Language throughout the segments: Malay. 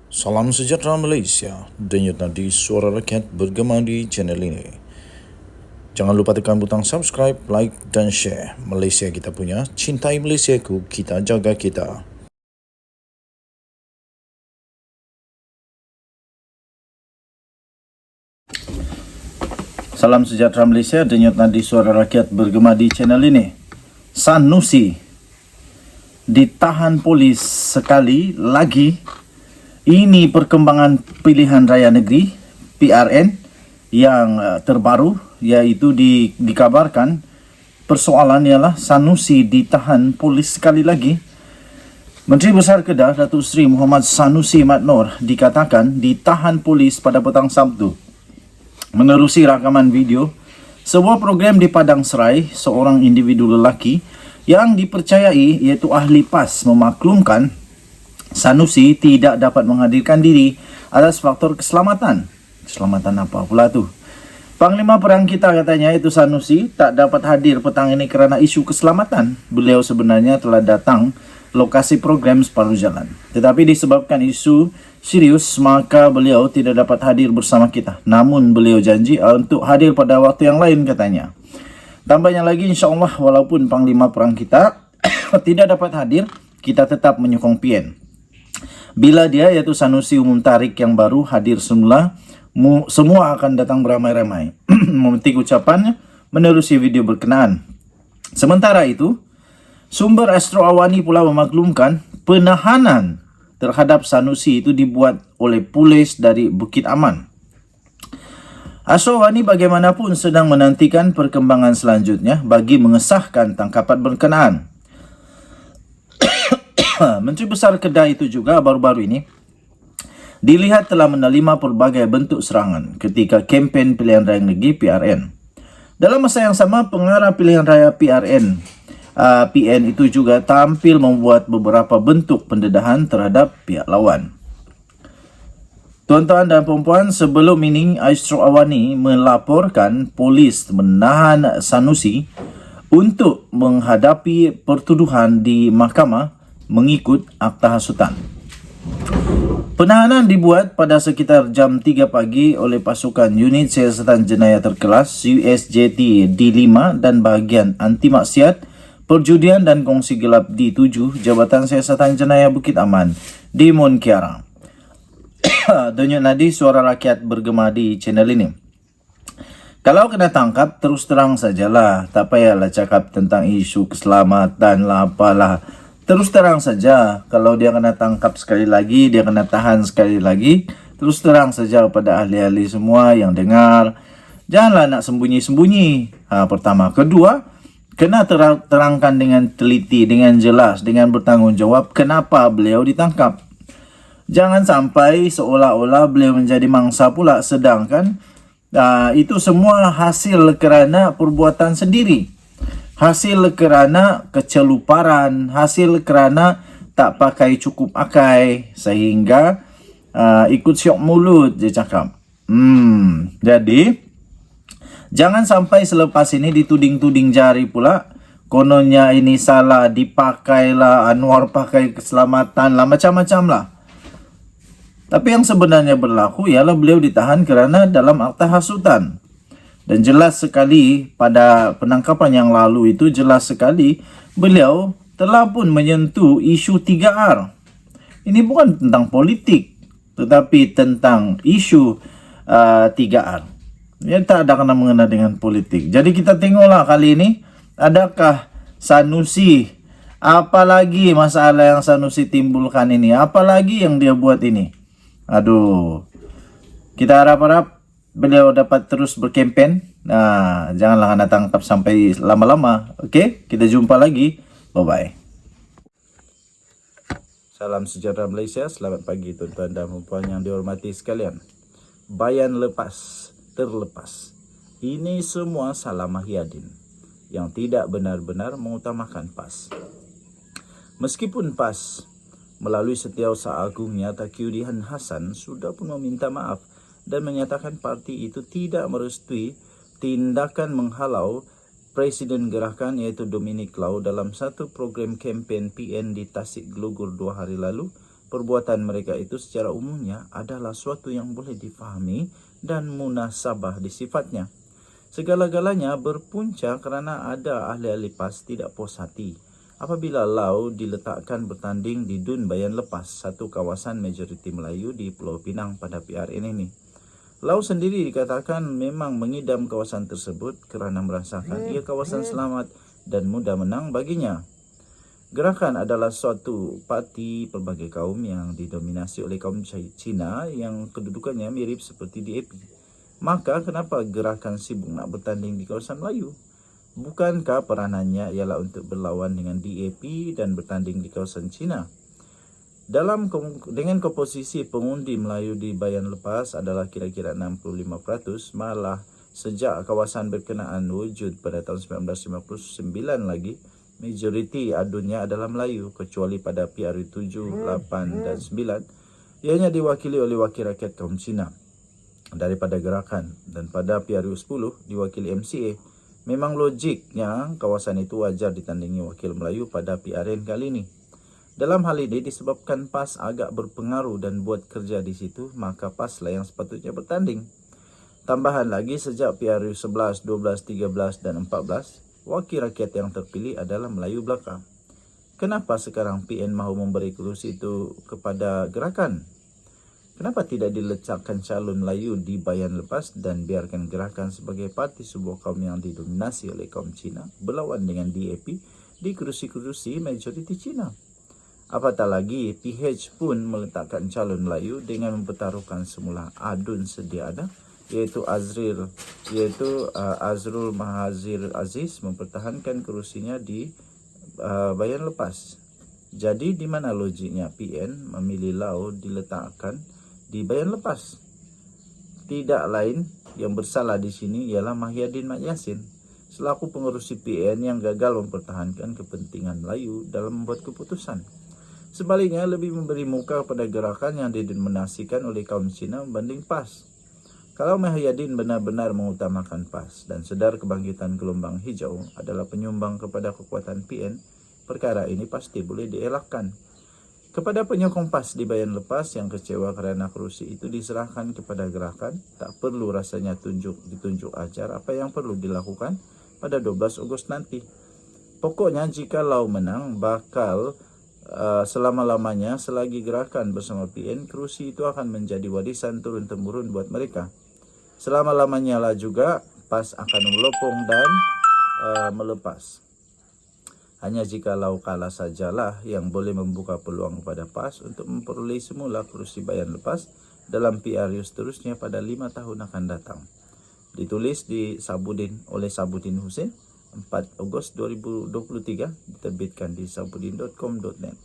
Salam sejahtera Malaysia, denyut nadi suara rakyat bergema di channel ini. Jangan lupa tekan butang subscribe, like dan share. Malaysia kita punya, cintai Malaysiaku, kita jaga kita. Salam sejahtera Malaysia, denyut nadi suara rakyat bergema di channel ini. Sanusi ditahan polis sekali lagi. Ini perkembangan pilihan raya negeri PRN yang terbaru, iaitu dikabarkan persoalan ialah Sanusi ditahan polis sekali lagi. Menteri Besar Kedah Datuk Seri Muhammad Sanusi Mat Noor dikatakan ditahan polis pada petang Sabtu. Menerusi rakaman video sebuah program di Padang Serai, seorang individu lelaki yang dipercayai iaitu ahli PAS memaklumkan Sanusi tidak dapat menghadirkan diri atas faktor keselamatan. Keselamatan apa pula tu? Panglima Perang kita katanya itu Sanusi tak dapat hadir petang ini kerana isu keselamatan. Beliau sebenarnya telah datang lokasi program separuh jalan. Tetapi disebabkan isu serius, maka beliau tidak dapat hadir bersama kita. Namun beliau janji untuk hadir pada waktu yang lain katanya. Tambahnya lagi, insyaAllah walaupun Panglima Perang kita tidak dapat hadir, kita tetap menyokong PN. Bila dia iaitu Sanusi umum tarik yang baru hadir semula, semua akan datang beramai-ramai. Memetik ucapannya menerusi video berkenaan. Sementara itu, sumber Astro Awani pula memaklumkan penahanan terhadap Sanusi itu dibuat oleh polis dari Bukit Aman. Astro Awani bagaimanapun sedang menantikan perkembangan selanjutnya bagi mengesahkan tangkapan berkenaan. Menteri Besar Kedah itu juga baru-baru ini dilihat telah menerima pelbagai bentuk serangan ketika kempen pilihan raya negeri PRN. Dalam masa yang sama, pengarah pilihan raya PN itu juga tampil membuat beberapa bentuk pendedahan terhadap pihak lawan. Tuan-tuan dan puan-puan, sebelum ini Astro Awani melaporkan polis menahan Sanusi untuk menghadapi pertuduhan di mahkamah mengikut akta hasutan. Penahanan dibuat pada sekitar jam 3 pagi oleh pasukan Unit Siasatan Jenayah Terkelas USJT D5 dan bahagian anti maksiat, perjudian dan kongsi gelap D7 Jabatan Siasatan Jenayah Bukit Aman di Mon Kiara. Denyut nadi suara rakyat bergema di channel ini. Kalau kena tangkap, terus terang sajalah. Tak payahlah cakap tentang isu keselamatan lah apalah. Terus terang saja, kalau dia kena tangkap sekali lagi, dia kena tahan sekali lagi, terus terang saja pada ahli-ahli semua yang dengar. Janganlah nak sembunyi-sembunyi. Pertama. Kedua, kena terangkan dengan teliti, dengan jelas, dengan bertanggungjawab kenapa beliau ditangkap. Jangan sampai seolah-olah beliau menjadi mangsa pula, sedangkan itu semua hasil kerana perbuatan sendiri. Hasil kerana keceluparan, hasil kerana tak pakai cukup akai, sehingga ikut syok mulut dia cakap. Jadi, jangan sampai selepas ini dituding-tuding jari pula. Kononnya ini salah, dipakailah, Anwar pakai keselamatan lah, macam-macam lah. Tapi yang sebenarnya berlaku ialah beliau ditahan kerana dalam akta hasutan. Dan jelas sekali pada penangkapan yang lalu itu jelas sekali beliau telah pun menyentuh isu 3R. Ini bukan tentang politik tetapi tentang isu 3R. Ia tak ada kena mengena dengan politik. Jadi kita tengoklah kali ini adakah Sanusi, apalagi masalah yang Sanusi timbulkan ini, apalagi yang dia buat ini. Aduh. Kita harap-harap beliau dapat terus berkempen. Janganlah anda tangkap sampai lama-lama. Okey, kita jumpa lagi. Bye-bye. Salam sejahtera Malaysia. Selamat pagi tuan-tuan dan puan yang dihormati sekalian. Bayan lepas, terlepas. Ini semua salah Mahyadin yang tidak benar-benar mengutamakan PAS. Meskipun PAS melalui Setiausaha Agungnya Taqiyuddin Hasan sudah pun meminta maaf dan menyatakan parti itu tidak merestui tindakan menghalau Presiden Gerakan iaitu Dominic Lau dalam satu program kempen PN di Tasik Gelugor 2 hari lalu Perbuatan mereka itu secara umumnya adalah suatu yang boleh difahami dan munasabah di sifatnya. Segala-galanya berpunca kerana ada ahli-ahli PAS tidak puas hati apabila Lau diletakkan bertanding di Dun Bayan Lepas, satu kawasan majoriti Melayu di Pulau Pinang pada PRN ini. Lau sendiri dikatakan memang mengidam kawasan tersebut kerana merasakan ia kawasan selamat dan mudah menang baginya. Gerakan adalah suatu parti pelbagai kaum yang didominasi oleh kaum Cina yang kedudukannya mirip seperti DAP. Maka kenapa gerakan sibuk nak bertanding di kawasan Melayu? Bukankah peranannya ialah untuk berlawan dengan DAP dan bertanding di kawasan Cina? Dengan komposisi pengundi Melayu di Bayan Lepas adalah kira-kira 65%, malah sejak kawasan berkenaan wujud pada tahun 1959 lagi, majoriti adunnya adalah Melayu, kecuali pada PRU 7, 8 dan 9. Ianya diwakili oleh wakil rakyat kaum Cina daripada gerakan, dan pada PRU 10 diwakili MCA. Memang logiknya kawasan itu wajar ditandingi wakil Melayu pada PRN kali ini. Dalam hal ini disebabkan PAS agak berpengaruh dan buat kerja di situ, maka PAS lah yang sepatutnya bertanding. Tambahan lagi, sejak PRU 11, 12, 13 dan 14, wakil rakyat yang terpilih adalah Melayu belaka. Kenapa sekarang PN mahu memberi kerusi itu kepada gerakan? Kenapa tidak diletakkan calon Melayu di Bayan Lepas dan biarkan gerakan sebagai parti sebuah kaum yang didominasi oleh kaum Cina berlawan dengan DAP di kerusi-kerusi majoriti Cina? Apatah lagi, PH pun meletakkan calon Melayu dengan mempertaruhkan semula adun sedia ada, iaitu Azrul Mahazir Aziz mempertahankan kerusinya di Bayan Lepas. Jadi di mana logiknya PN memilih Lau diletakkan di Bayan Lepas? Tidak lain yang bersalah di sini ialah Mahyadin Mat Yassin selaku pengerusi PN yang gagal mempertahankan kepentingan Melayu dalam membuat keputusan. Sebaliknya, lebih memberi muka pada gerakan yang didominasikan oleh kaum Cina membanding PAS. Kalau Mahyadin benar-benar mengutamakan PAS dan sedar kebangkitan gelombang hijau adalah penyumbang kepada kekuatan PN, perkara ini pasti boleh dielakkan. Kepada penyokong PAS di Bayan Lepas yang kecewa kerana kerusi itu diserahkan kepada gerakan, tak perlu rasanya ditunjuk ajar apa yang perlu dilakukan pada 12 Ogos nanti. Pokoknya jika Lau menang, bakal selama-lamanya selagi gerakan bersama PN, kerusi itu akan menjadi warisan turun-temurun buat mereka. Selama-lamanya lah juga PAS akan melopong dan melepas. Hanya jika Lau kalah sajalah yang boleh membuka peluang kepada PAS untuk memperoleh semula kerusi Bayan Lepas dalam PRU seterusnya pada 5 tahun akan datang. Ditulis oleh Sabudin Hussein, 4 Ogos 2023, diterbitkan di sabudin.com.net.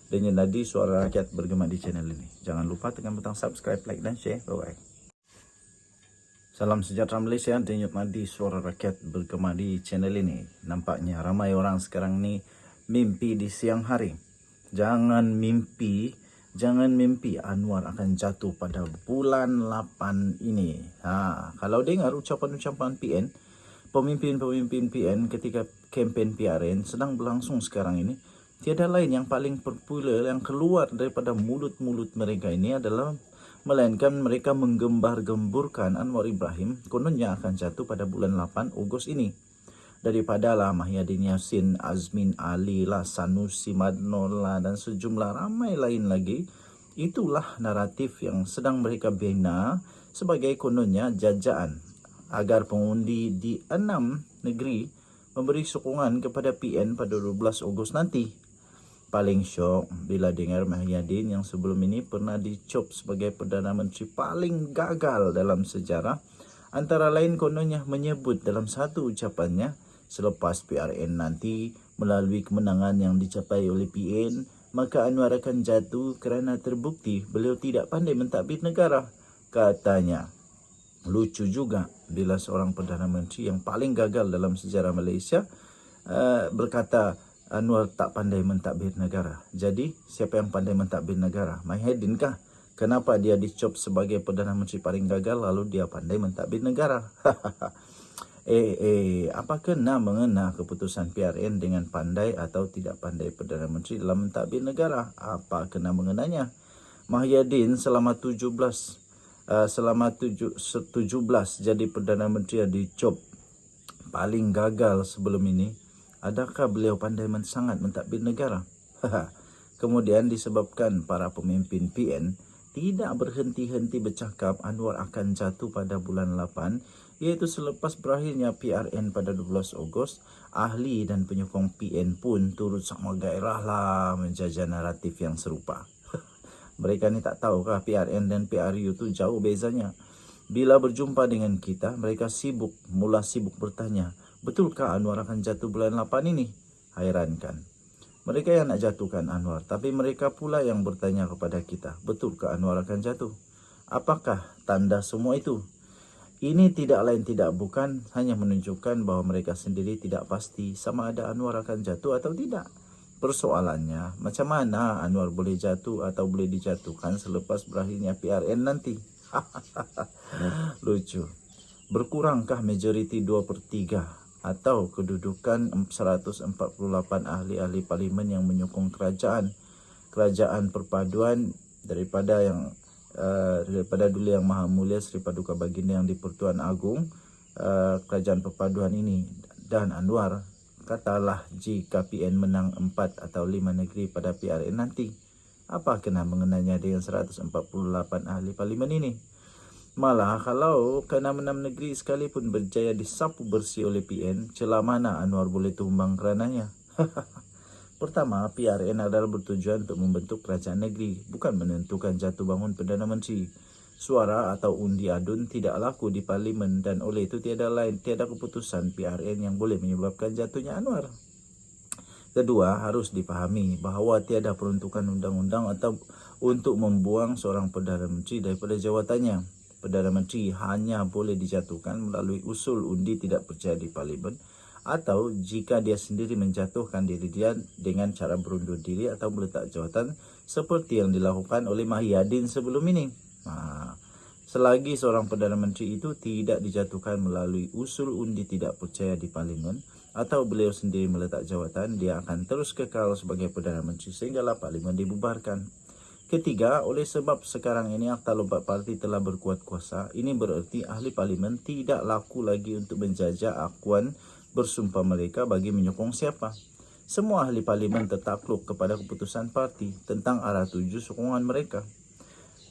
Dan Nadi, suara rakyat bergema di channel ini. Jangan lupa tekan butang subscribe, like dan share. Bye-bye. Salam sejahtera Malaysia, Denyut Nadi, suara rakyat bergema di channel ini. Nampaknya ramai orang sekarang ni mimpi di siang hari. Jangan mimpi Anwar akan jatuh pada bulan 8 ini. Kalau dengar ucapan-ucapan PN, pemimpin-pemimpin PN ketika kempen PRN sedang berlangsung sekarang ini, tiada lain yang paling popular yang keluar daripada mulut-mulut mereka ini adalah melainkan mereka menggembar-gemburkan Anwar Ibrahim kononnya akan jatuh pada bulan 8 Ogos ini. Daripada lah Mahyadin Yassin, Azmin Ali lah, Sanusi Madno lah, dan sejumlah ramai lain lagi. Itulah naratif yang sedang mereka bina sebagai kononnya jajaan agar pengundi di 6 negeri memberi sokongan kepada PN pada 12 Ogos nanti. Paling syok bila dengar Mahyadin yang sebelum ini pernah dicop sebagai Perdana Menteri paling gagal dalam sejarah, antara lain kononnya menyebut dalam satu ucapannya, selepas PRN nanti melalui kemenangan yang dicapai oleh PN, maka Anwar akan jatuh kerana terbukti beliau tidak pandai mentadbir negara, katanya. Lucu juga bila seorang Perdana Menteri yang paling gagal dalam sejarah Malaysia berkata Anwar tak pandai mentadbir negara. Jadi siapa yang pandai mentadbir negara? Mahyadin kah? Kenapa dia dicop sebagai Perdana Menteri paling gagal lalu dia pandai mentadbir negara? Apa kena mengena keputusan PRN dengan pandai atau tidak pandai Perdana Menteri dalam mentadbir negara? Apa kena mengenanya? Mahyadin selama 17 jadi Perdana Menteri yang dicop paling gagal sebelum ini. Adakah beliau pandai sangat mentadbir negara? Kemudian disebabkan para pemimpin PN tidak berhenti-henti bercakap Anwar akan jatuh pada bulan 8, iaitu selepas berakhirnya PRN pada 12 Ogos, ahli dan penyokong PN pun turut sama gairahlah menjajah naratif yang serupa. Mereka ni tak tahukah PRN dan PRU tu jauh bezanya? Bila berjumpa dengan kita, mereka mula sibuk bertanya, betulkah Anwar akan jatuh bulan 8 ini? Hairankan. Mereka yang nak jatuhkan Anwar, tapi mereka pula yang bertanya kepada kita, betulkah Anwar akan jatuh? Apakah tanda semua itu? Ini tidak lain tidak bukan hanya menunjukkan bahawa mereka sendiri tidak pasti sama ada Anwar akan jatuh atau tidak. Persoalannya, macam mana Anwar boleh jatuh atau boleh dijatuhkan selepas berakhirnya PRN nanti? Lucu. Berkurangkah majoriti 2/3 atau kedudukan 148 ahli-ahli parlimen yang menyokong kerajaan perpaduan daripada dulu yang Maha Mulia Seri Paduka Baginda yang di-Pertuan Agong, kerajaan perpaduan ini, dan Anwar, katalah jika PN menang 4 atau 5 negeri pada PRN nanti, apa kena mengenanya dengan 148 ahli parlimen ini? Malah kalau ke-6 negeri sekalipun berjaya disapu bersih oleh PN, celah mana Anwar boleh tumbang kerananya? Pertama, PRN adalah bertujuan untuk membentuk kerajaan negeri, bukan menentukan jatuh bangun Perdana Menteri. Suara atau undi adun tidak laku di parlimen dan oleh itu tiada keputusan PRN yang boleh menyebabkan jatuhnya Anwar. Kedua, harus dipahami bahawa tiada peruntukan undang-undang atau untuk membuang seorang Perdana Menteri daripada jawatannya. Perdana Menteri hanya boleh dijatuhkan melalui usul undi tidak percaya di parlimen atau jika dia sendiri menjatuhkan diri dia dengan cara berundur diri atau meletak jawatan seperti yang dilakukan oleh Mahyadin sebelum ini. Selagi seorang Perdana Menteri itu tidak dijatuhkan melalui usul undi tidak percaya di parlimen atau beliau sendiri meletak jawatan, dia akan terus kekal sebagai Perdana Menteri sehinggalah parlimen dibubarkan. Ketiga, oleh sebab sekarang ini Akta Lompat Parti telah berkuat kuasa, ini bererti ahli parlimen tidak laku lagi untuk menjajah akuan bersumpah mereka bagi menyokong siapa. Semua ahli parlimen tertakluk kepada keputusan parti tentang arah tuju sokongan mereka.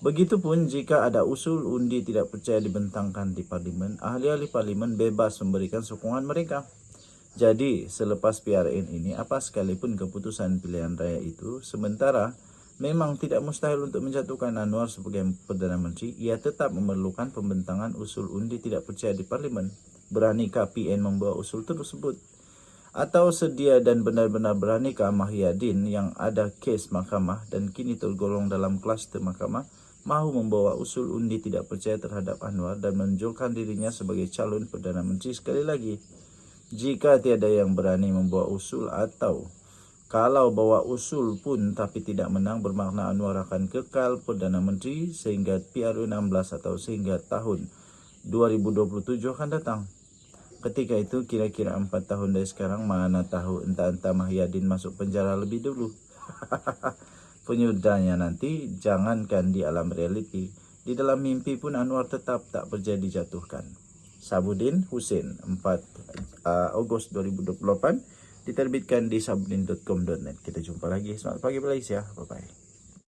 Begitupun jika ada usul undi tidak percaya dibentangkan di parlimen, ahli-ahli parlimen bebas memberikan sokongan mereka. Jadi, selepas PRN ini, apa sekalipun keputusan pilihan raya itu, sementara memang tidak mustahil untuk menjatuhkan Anwar sebagai Perdana Menteri, ia tetap memerlukan pembentangan usul undi tidak percaya di parlimen. Beranikah PN membawa usul tersebut? Atau sedia dan benar-benar beranikah Mahyadin yang ada kes mahkamah dan kini tergolong dalam kluster mahkamah mahu membawa usul undi tidak percaya terhadap Anwar dan menunjukkan dirinya sebagai calon Perdana Menteri sekali lagi? Jika tiada yang berani membawa usul atau kalau bawa usul pun tapi tidak menang, bermakna Anwar akan kekal Perdana Menteri sehingga PRU 16 atau sehingga tahun 2027 akan datang. Ketika itu kira-kira 4 tahun dari sekarang, mana tahu entah-entah Mahyadin masuk penjara lebih dulu. Penyudahnya nanti jangankan di alam realiti, di dalam mimpi pun Anwar tetap tak berjaya dijatuhkan. Sabudin Hussein, 4 Ogos 2028, diterbitkan di sabudin.com.net. Kita jumpa lagi. Selamat pagi Malaysia. Bye-bye.